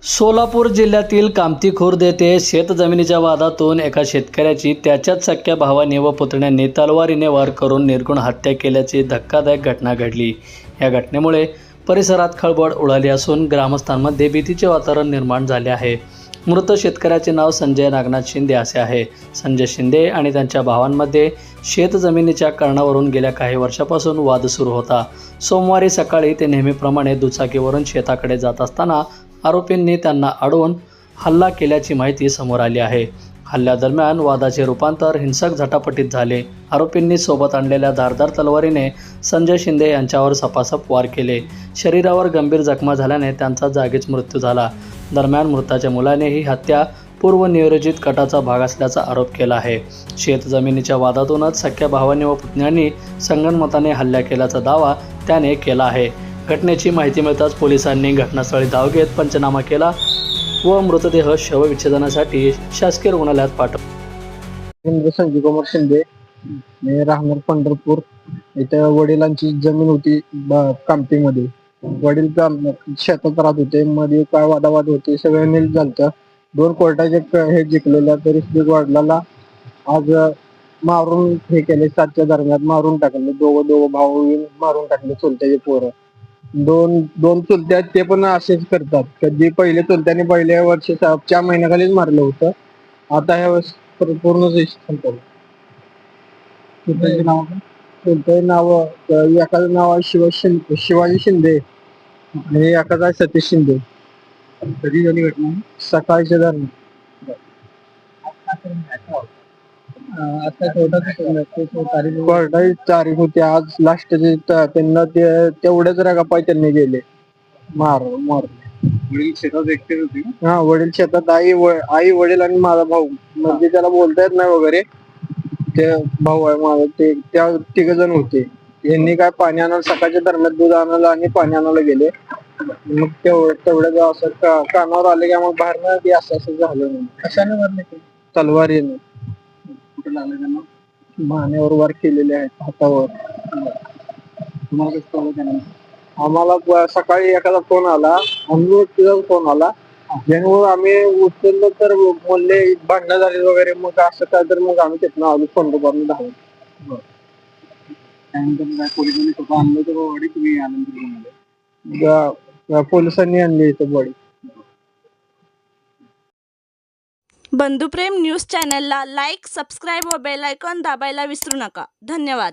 सोलापूर जिल्ह्यातील कामती खुर्द येथे शेतजमिनीच्या वादातून एका शेतकऱ्याची त्याच्याच सख्ख्या भावाने व पुतण्याने तलवारीने वार करून निर्घृण हत्या केल्याची धक्कादायक घटना घडली। या घटनेमुळे परिसरात खळबळ उडाली असून ग्रामस्थांमध्ये भीतीचे वातावरण निर्माण झाले आहे। मृत शेतकऱ्याचे नाव संजय नागनाथ शिंदे असे आहे। संजय शिंदे आणि त्यांच्या भावांमध्ये शेतजमिनीच्या कारणावरून गेल्या काही वर्षापासून वाद सुरू होता। सोमवारी सकाळी ते नेहमीप्रमाणे दुचाकीवरून शेताकडे जात असताना आरोपींनी त्यांना अडवून हल्ला केल्याची माहिती समोर आली आहे। हल्ल्यादरम्यान वादाचे रूपांतर हिंसक झटापटीत झाले। आरोपींनी सोबत आणलेल्या धारदार तलवारीने संजय शिंदे यांच्यावर सपासप वार केले। शरीरावर गंभीर जखमा झाल्याने त्यांचा जागीच मृत्यू झाला। दरम्यान मृताच्या मुलाने ही हत्या पूर्वनियोजित कटाचा भाग असल्याचा आरोप केला आहे। शेतजमिनीच्या वादातूनच सख्ख्या भावांनी व पुतण्यानी संगनमताने हल्ला केल्याचा दावा त्याने केला आहे। घटनेची माहिती मिळताच पोलिसांनी घटनास्थळी धाव घेत पंचनामा केला व मृतदेह शवविच्छेदनासाठी शासकीय रुग्णालयात पाठवला। संजय कुमार शिंदे, मी राहणार पंढरपूर। इथे वडिलांची जमीन होती कामतीमध्ये। वडील शेतात राहत होते, मध्ये काय वादावाद होते, सगळे नील झालतं। 2 कोर्टाचे हे जिंकलेल्या तरी वडिलाला आज मारून हे केले। 7च्या दरम्यान मारून टाकले। दोघं भाऊ मारून टाकले, चुलत्याचे पोरं। दोन चुलते आहेत, ते पण असेच करतात। कधी पहिले चुलत्याने पहिल्या वर्षी 4 महिन्याखालीच मारलं होतं, आता ह्या वेळेस पूर्णच संपलं। चुलत्याचे नाव एकाचं नाव आहे शिवाजी शिंदे आणि एकाचं आहे सतीश शिंदे। कधी झाली घटना? सकाळच्या दरम्यान। कोर्टाची तारीख होती आज लास्टची, त्यांना तेवढ्याच रगापाय त्यांनी गेले मार। वडील शेतात एकटे होते? हा, वडील शेतात, आई वडील आणि माझा भाऊ, म्हणजे त्याला बोलता येत नाही वगैरे, ते भाऊ आहे माझा, ते त्या 3 जण होते। यांनी काय पाणी आणायला सकाळच्या दरम्यान दूध आणायला आणि पाणी आणायला गेले। मग तेवढ्या असं कानावर आले की मग बाहेर असं झालं। कशाने मारले ते? तलवारीने। कुठे लागले त्यांना? मानेवर वार केलेले आहेत, हातावर। तुम्हाला कसं कळलं त्यानंतर? आम्हाला सकाळी एखादा फोन आला, तिचा फोन आला, ज्यामुळे आम्ही उचललं तर बोलले भांडणं झाली वगैरे। मग असं काय, तर मग आम्ही तिथनं आलो पंढरपूरला धावून। त्यानंतर काय पोलिसांनी स्वतः आणलं तर बॉडी, तुम्ही आनंद पोलिसांनी आणली इथं बॉडी। बंधुप्रेम न्यूज चॅनलला लाईक, सबस्क्राईब व बेल आयकॉन दाबायला विसरू नका। धन्यवाद।